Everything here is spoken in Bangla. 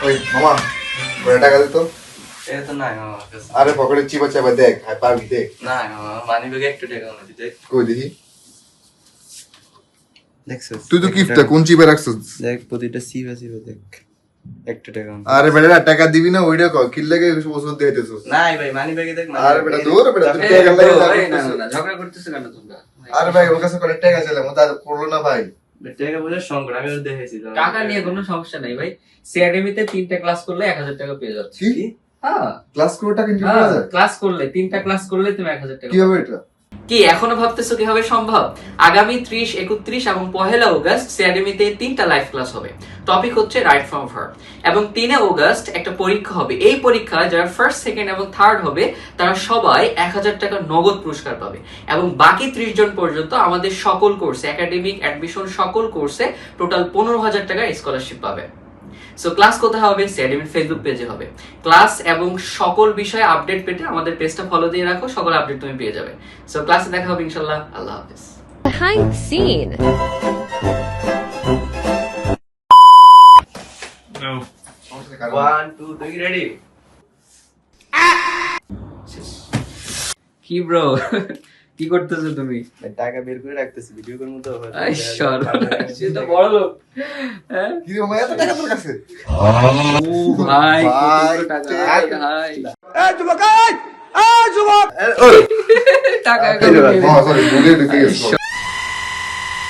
ওই মামা কয় টাকা দিত এটা তো নাই মামা কাছে। আরে পকেটে চিপা চাপা দেখ হাই পাবি দেখ নাই মামা মানি ব্যাগে একটু টাকা মতো দেখ। কই দেখি দেখছিস তুই তো কিফটা কোন চিপে রাখছিস দেখ প্রতিটা সিভা সিভা দেখ একটু টাকা মতো। আরে বেটা টাকা দিবি না ওইটা কর কি লাগে ওষুধ দিয়ে দিতেছিস নাই ভাই মানি ব্যাগে দেখ আরে বেটা দূর বেটা তুই এই টাকা লাগে bro, যা এই না, করতেছিস। না, না, ঝগড়া করতেছো কেন তোমরা? আরে ভাই ওর কাছে করে টাকা চাইলাম ও তা করলো না ভাই টাকা বোঝার সংকট আমি ওর দেখেছি তো। টাকা নিয়ে কোনো সমস্যা নাই ভাই। সিআরএমতে 3টা ক্লাস করলে 1000 টাকা পেয়ে যাচ্ছে। কি হ্যাঁ, ক্লাস করে টাকা ইনকাম হ্যাঁ, করা যায় ক্লাস করলে 3টা ক্লাস করলে তুমি 1000 টাকা। কি হবে এটা কি এখনো ভাবতেছো কিভাবে সম্ভব? আগামী 30, 31 এবং 1 অগস্ট সিআরএমতে 3টা লাইভ ক্লাস হবে। টপিক হচ্ছে রাইট ফ্রম ভার্ব এবং 3 অগস্ট একটা পরীক্ষা হবে। এই পরীক্ষা যারা ফার্স্ট, সেকেন্ড এবং থার্ড হবে তারা সবাই 1000 টাকা নগদ পুরস্কার পাবে এবং বাকি 30 জন পর্যন্ত আমাদের সকল কোর্সে একাডেমিক অ্যাডমিশন সকল কোর্সে টোটাল 15,000 টাকা স্কলারশিপ পাবে। সো ক্লাস কোথায় হবে? সিআরএম ফেসবুক পেজে হবে। ক্লাস এবং সকল বিষয়ে আপডেট পেতে আমাদের পেজটা ফলো দিয়ে রাখো, সকল আপডেট তুমি পেয়ে যাবে। সো ক্লাসে দেখা হবে ইনশাআল্লাহ। আল্লাহ হাফেজ। Behind the scene. 1 2 3 রেডি। কি ব্রো, কি করতেছো তুমি? টাকা বের করে রাখতেছি ভিডিও করার মতো। আই সর্বনাশ, সে তো বড় লোক। হ্যাঁ? কি রে মামা এত টাকা তোর কাছে ও ভাই, ভাই, কত টাকা, ভাই। ওই টাকা মামা সরি ভুলে ঢুকে গেছে